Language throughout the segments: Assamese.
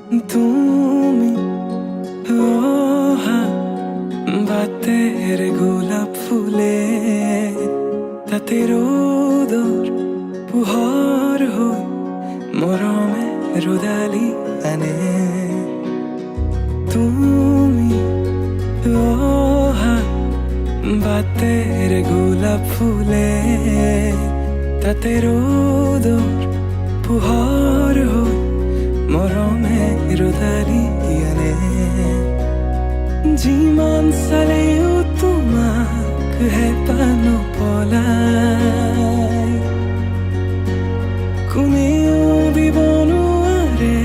তুমি ওহা বাতের গোলাপ ফুলে তাতে রোদর পুহর হই মরমে রোদালি আনে তুমি ওহা বাতের গোলাপ ফুলে তাতে রোদর পুহর হই মরমে রোদালি আনে যিমান চালেও তোমাক হেঁপানো পলাই কোনেও দিব নোৱাৰে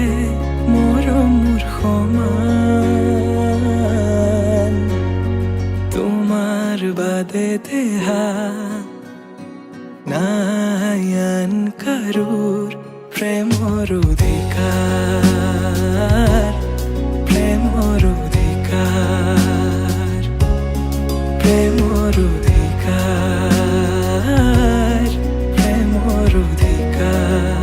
মৰমৰ সমান তোমাৰ বাদে দেহা নাই আন কাৰোৰ প্ৰেমৰ অধিকাৰ প্ৰেমৰ অধিকাৰ প্ৰেমৰ অধিকাৰ প্ৰেমৰ অধিকাৰ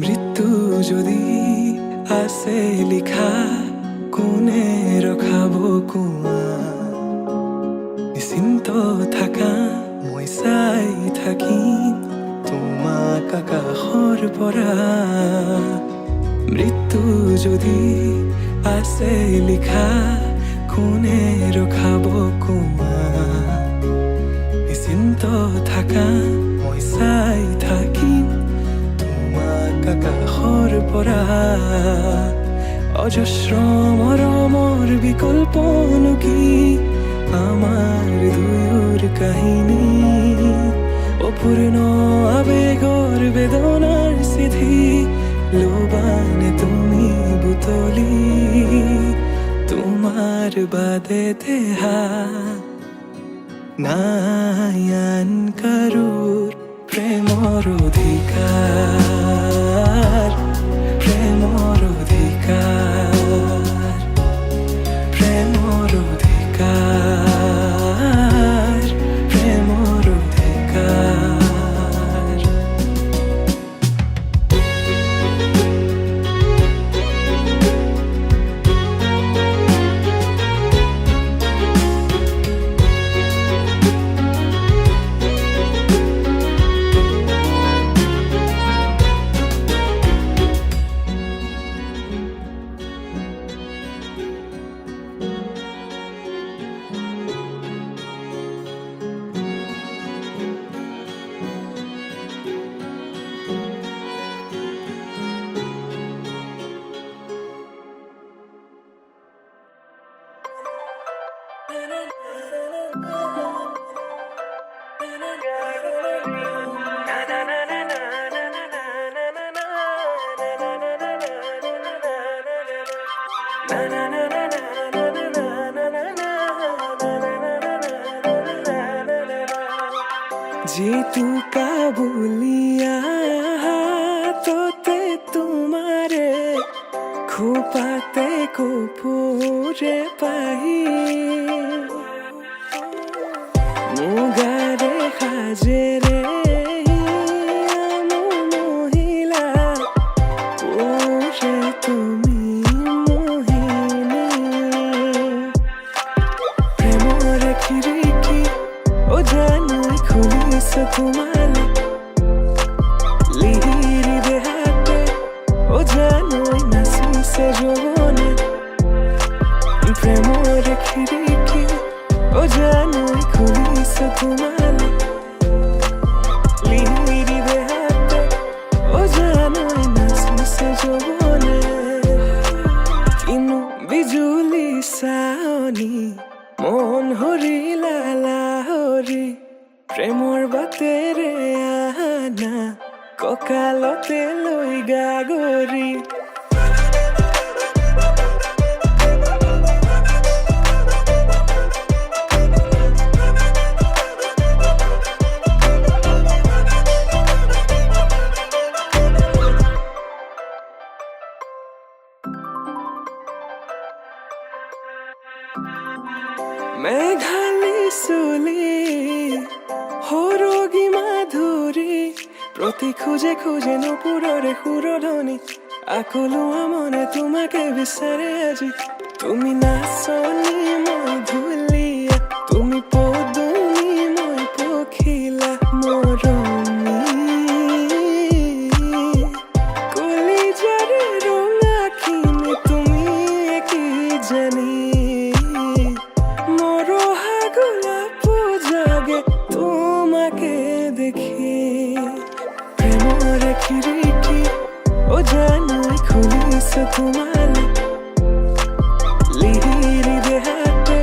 মৃত্যু যদি আছে লিখা কোনে ৰখাব কোৱা নিশ্চিন্ত থাকা মই চাই থাকিম তোমাক আকাশৰ পৰা মৃত্যু যদি আছে লিখা কোনে ৰখাব কোৱা নিশ্চিন্ত থাকা মই চাই থাকিম আকাশৰ পৰা অজস্ৰ মৰমৰ বিকল্পনো কি আমাৰ দুয়োৰ কাহিনী অপূৰ্ণ আবেগৰ বেদনাৰ চিঠি লোবানে তুমি বুটলি তোমাৰ বাদে দেহা নাই আন কাৰোৰ প্ৰেমৰ অধিকাৰ প্ৰেমৰ অধিকাৰ প্ৰেমৰ অধিকাৰ প্ৰেমৰ অধিকাৰ যেতু কাবুলিয়া হাততে তোমাৰে খোপাতে কপুৰে পাহি মুগাৰে সাজেৰে মহিলা ওৰে তুমি মোহিনী প্ৰেমৰ খিৰিকী ও জানৈ খুলিছ তোমালে লিহিৰি দেহাতে ও জানৈ নাচিছে যৌৱনে প্ৰেমৰ খিৰিকী ও জানৈ খুলিছ তোমালে লিহিৰি দেহাতে ও জানৈ নাচিছে যৌৱনে কিনো বিজুলী চাৱনি মন হৰিলা লাহৰি প্ৰেমৰ বাটেৰে আনা কঁকালতে লৈ গাগৰি মেঘালী চুলি সৰগী মাধুৰী প্ৰতি খোজে খোজে নুপুৰৰে সুৰধনী আকলোৱা মনে তোমাকে বিচাৰে আজি তুমি নাচনী মই ধুলীয়া তুমি পদুমী মই পখিলা মৰমী কলিজাৰে ৰঙাখিনি তুমি কি জানি মৰহা গোলাপ জাগে তোমাকে দেখি প্ৰেমৰে খিৰিকী ও জানো খুলিছো তোমালে লিহিৰি দেহাতে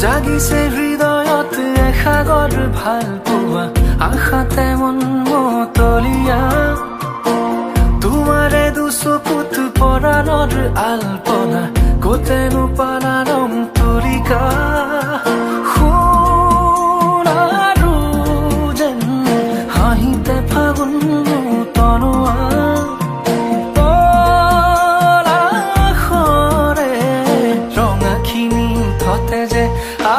জাগিছে হৃদয়ত এসাগৰ ভাল পোৱা আশাতে মন মতলীয়া তোমাৰে দুচকুত পৰাণৰ আলপনা কতেনো পালা ৰং তৰিকা সোণাৰু যেন হাঁহিতে ফাগুন তনোৱা পলাশৰে ৰঙাখিনি থতে যে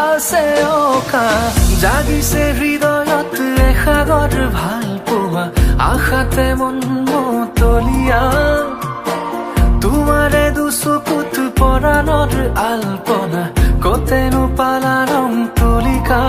আছে অকা জাগিছে হৃদয়ত এসাগৰ ভাল পোৱা আশাতে মন মতলীয়া তোমাৰে দুচকুত পৰাণৰ আলপনা কতেনো পালা ৰং তলিকা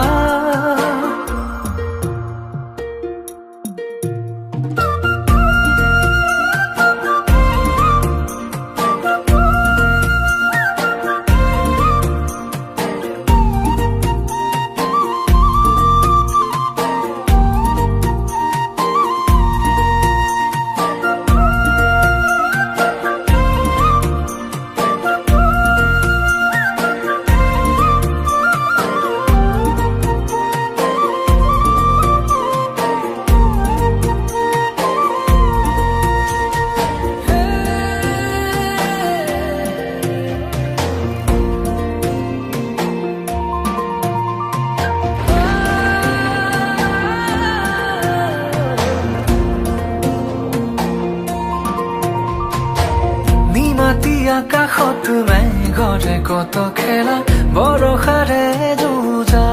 আকাশত মেঘৰে কত খেলা বৰষাৰে যুঁজা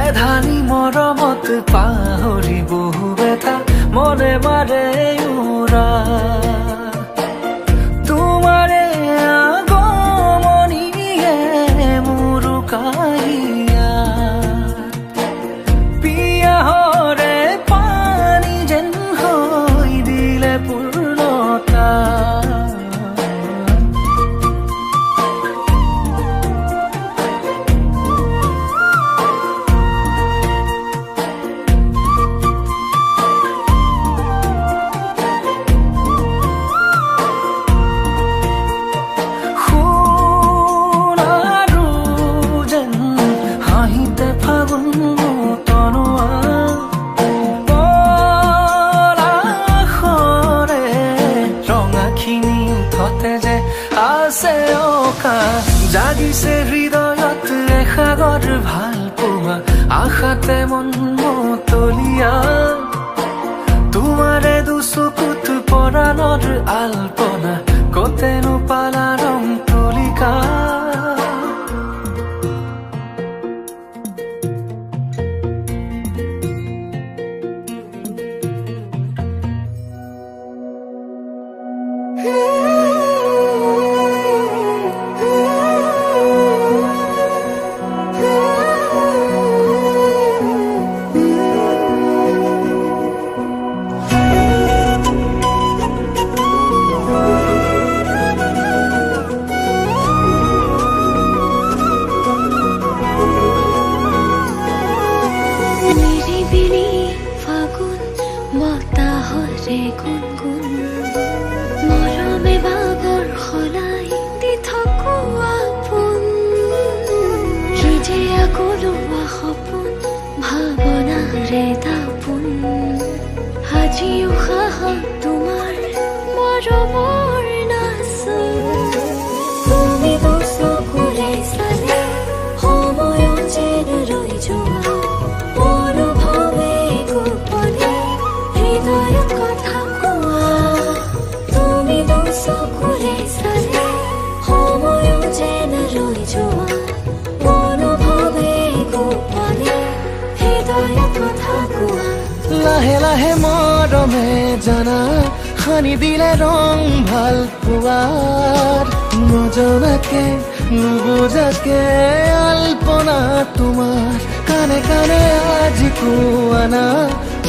এধানি মৰমত পাহৰি বহু বেথা মনে মাৰে উৰা তোমাৰে আগমনিয়ে মোৰ কাহিয়া পিয়াহৰে পানী যেন হৈ দিলে পূৰ্ণতা জাগিছে হৃদয়ত এসাগৰ ভাল পোৱা আশাতে মন মতলীয়া তোমাৰে দুচকুত পৰাণৰ আলপনা কতেনো পালা ৰং তলিকা মৰমে বাবৰ সলাই দি থাকো আপোন কি যে আগলোৱা সপোন ভাৱনাৰে দাপোন আজিও সাহস তোমাৰ মৰমৰ নাচোন তুমি চকুৰে চালে সময় যেন ৰৈ যোৱা অনুভৱে গোপনে হৃদয়ত কথা চকুৰে চালে সময় যেন ৰৈ যোৱা অনুভৱে গোপনে হৃদয়ত কথা কোৱা লাহে লাহে মৰমে জানা সানি দিলে ৰং ভাল পোৱাৰ নজনাকে নুবুজাকে আলপনা তোমাৰ কানে কানে আজি কোৱা না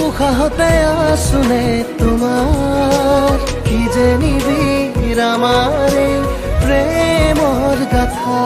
উশাহতে আছোনে তোমাৰ কি যে নিবিড় আমাৰ এই প্ৰেমৰ গাথা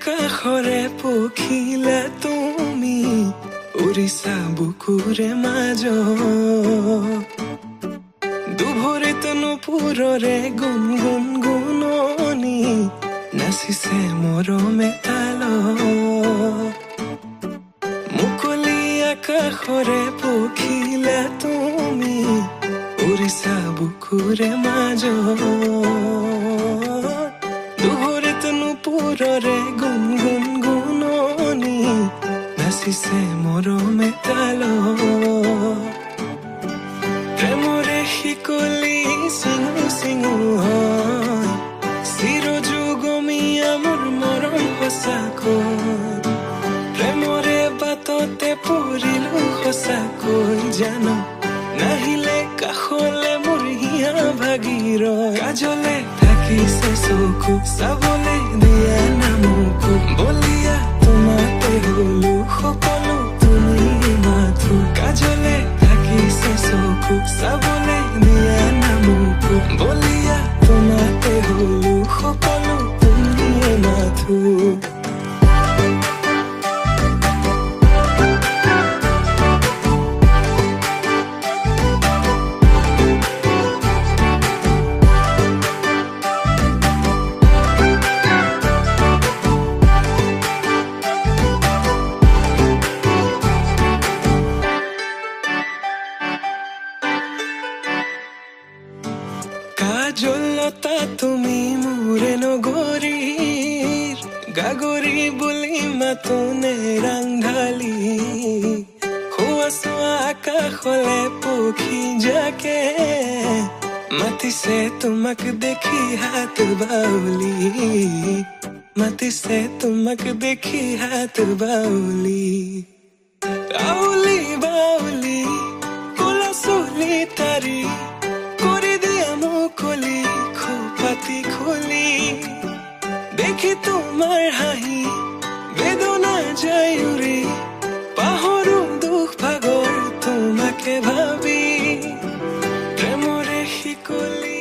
আকাশৰে পখিলা তুমি উৰিছা বুকুৰে মাজত দুভৰিত নুপুৰৰে গুণ গুণ গুণনি নাচিছে মৰমে তালত মুকলি আকাশৰে পখিলা তুমি উৰিছা বুকুৰে মাজত দুভৰিত নুপুৰৰে গুণ গুণ গুণনি নাচিছে মৰমে তালত প্ৰেমৰে শিকলি চিঙু চিঙু হয় চিৰযুগমীয়া মোৰ মৰম সঁচাকৈ প্ৰেমৰে বাটতে পৰিলো সঁচাকৈ জানো নাহিলে কাষলে মোৰ হিয়া ভাগিৰ কাজলে থাকিছে চকু চাবলে দিয়া নামকো বলিয়া তোমাতে হলো সকলো তুমি মাথো কাজলে থাকিছে চকু চাবলে দিয়া নামকো বলিয়া তোমাতে হলো সকলো তুমি মাথো কাজলতা তুমি মোৰে নগৰীৰ গাগৰি বুলি মাতোনে ৰাংঢালি হোৱা চোৱা আকাশলে পক্ষী যাকে মাতিছে তোমাক দেখি হাত বাউলি মাতিছে তোমাক দেখি হাত বাউলি আউলি বাউলি কোলা চুলি তাৰি কৰি দিয়া মুকলি খোপাতি খুলি দেখি তোমাৰ হাঁহি বেদনা যায় উৰি পাহৰো দুখ ভাগৰ তোমাকে ভাবি প্ৰেমৰে শিকলি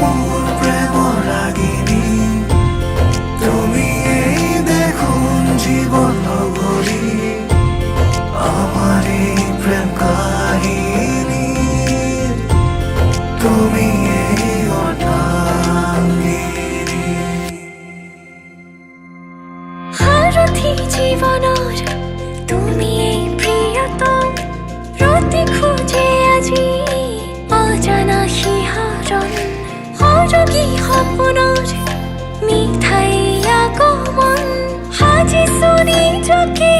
মোৰ প্ৰেম ৰাগিনী তুমি এই দেখুন জীবন নগৰী আমাৰ এই প্ৰেম কাহিনী তুমি এই অনাঙ্গিনী সাৰথি জীবনৰ তুমি এই প্ৰিয়তম ৰতি খোজে আজি অজানা শিহৰণ সৰগী সপোনৰ মিঠাই আগমন সাজিছো নিজকে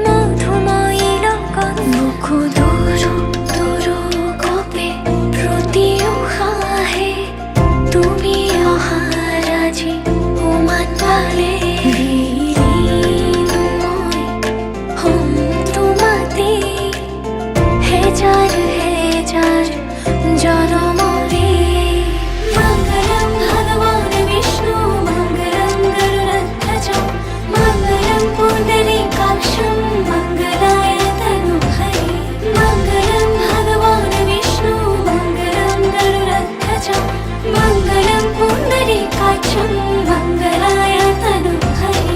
মধুময়ী লগন বুকু দূৰ দূৰ গপে প্ৰতি উশাহে তুমি অহাৰ আজি উমান পালে জনমরে মঙ্গলম ভগবান বিষ্ণু মঙ্গলম গরুড়ধ্বজ মঙ্গলম পুণ্ডরীকাক্ষম মঙ্গলায় তনুহরে মঙ্গলম ভগবান বিষ্ণু মঙ্গলম গরুড়ধ্বজ মঙ্গলম পুণ্ডরীকাক্ষম মঙ্গলায় তনুহরে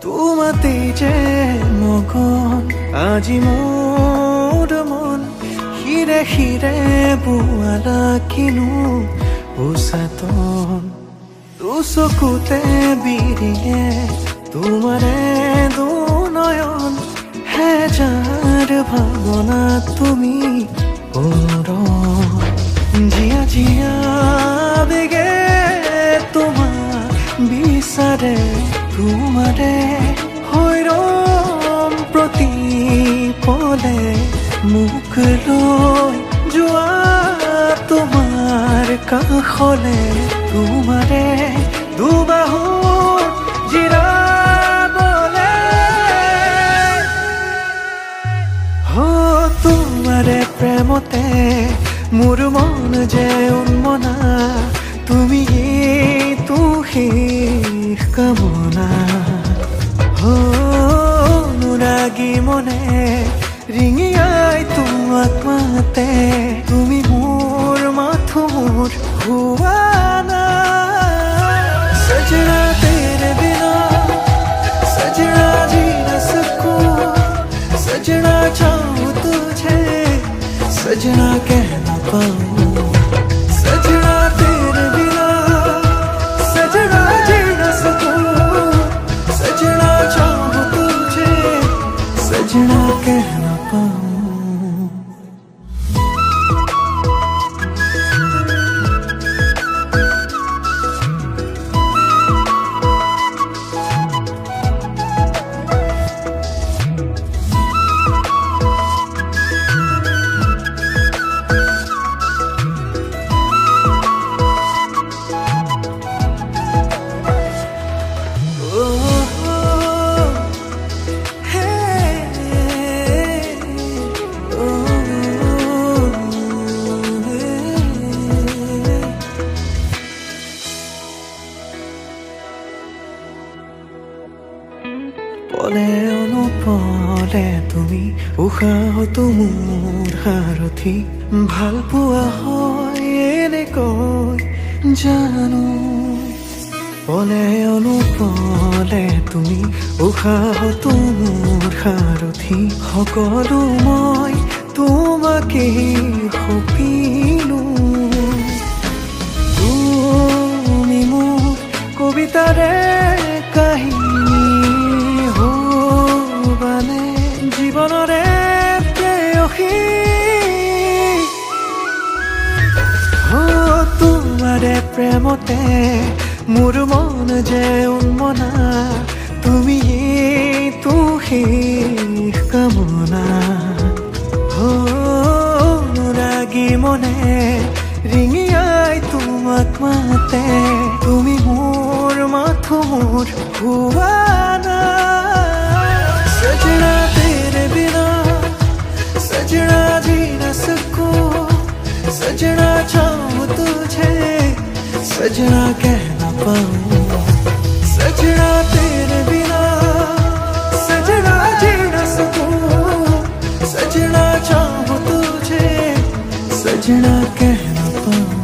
তোমাতেই যে মগন আজি মোৰ মন হিৰে হিৰে বোৱালা কিনো উচাতন চকুতে বিৰিয়ে তোমাৰে দুনয়ন হেজাৰ ভাৱনা তুমি জিয়া জিয়া বেগে তোমাক বিচাৰে তোমাৰে হৈৰম প্ৰতি পলে মুখ লৈ যোৱা তোমাৰ কাষলে তোমাৰে দুবাহুৰ জিৰাবলে তোমাৰে প্ৰেমতে মোৰ মন যে উন্মনা তুমি শেষ কামনা অনুৰাগী মনে ৰিঙিয়াই তোমাক মাতে তুমি মোৰ মাথোৰ হুৱানা सजना तेरे बिना सजना जी न सकूं सजना चाहूं तुझे सजना कह न पाऊं सजना तेरे बिना सजना जी न सकूं सजना चाहूं तुझे सजना कह न पाऊं উশাহতো মোৰ সাৰথি ভাল পোৱা হয় এনেকৈ জানো পলে অনুপলে তুমি উশাহতো মোৰ সাৰথি সকলো মই তোমাকেই সপিলো তুমি মোক কবিতাৰে কাহিনী হবানে জীৱনৰে প্ৰেয়সী তোমাৰে প্ৰেমতে মোৰ মন যে উন্মনা তুমি শেষ কামনা ৰাগী মনে ৰিঙিয়াই তোমাক মাতে তুমি মোৰ মাথো মোৰ হুৱানা सजना तेरे बिना सजना जी न सकूं सजना चाहूं तुझे सजना कह न पाऊं सजना तेरे बिना सजना जी न सकूं सजना चाहूं तुझे सजना कह न पाऊं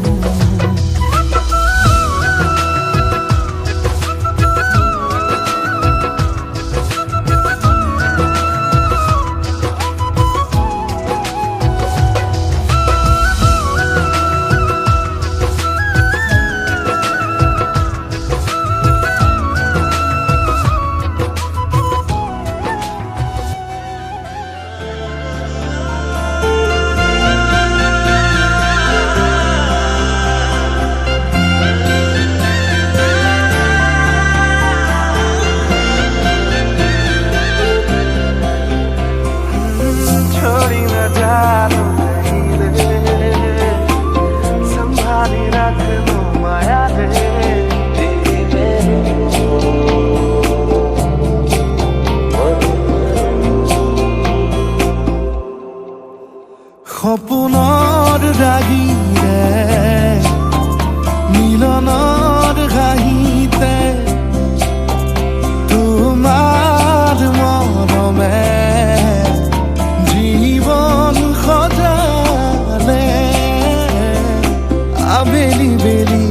সপোনৰ ৰাগীৰে মিলনৰ ঘাঁহিতে তোমাৰ মৰমে জীৱন সজালে আবেলি বেলি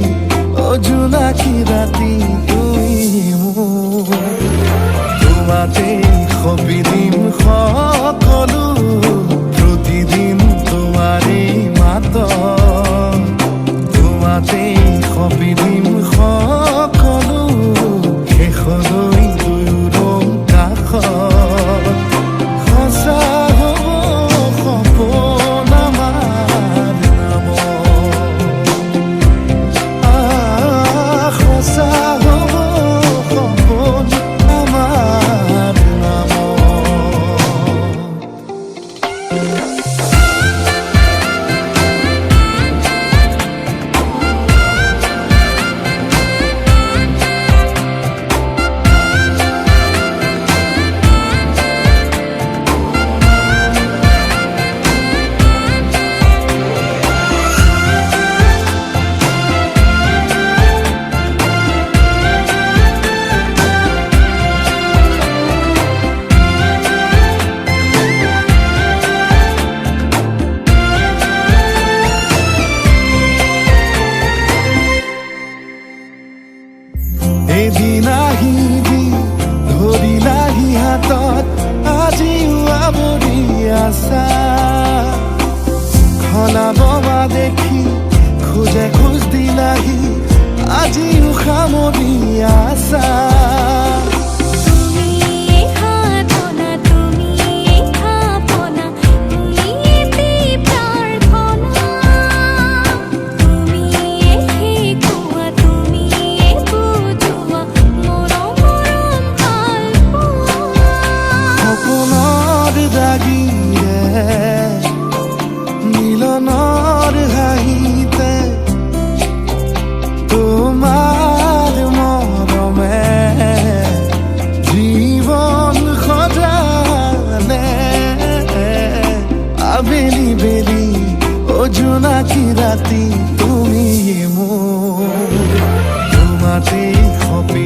জোনাকী ৰাতি তুমি মোৰ তোমাতে সপি দিম সকলো প্ৰতিদিন তোমাৰে মাত তোমাতে সপি দিম সকলো শেষলৈ দুয়োৰ কাষত সঁচা হ'ব সপোন আমাৰ নামত সঁচা হ'ব সপোন আমাৰ নামত এদিন আহিবি ধৰিলাহি হাতত আজিও আৱৰি আছা খলাব মা দেখি খোজে খোজ দিলাহি আজিও সামৰি আছা মিলনৰ হাঁহিতে তোমাৰ মৰমে জীৱন সজালে আবেলি বেলি জোনাকী ৰাতি তুমি মোৰ তোমাতে সপি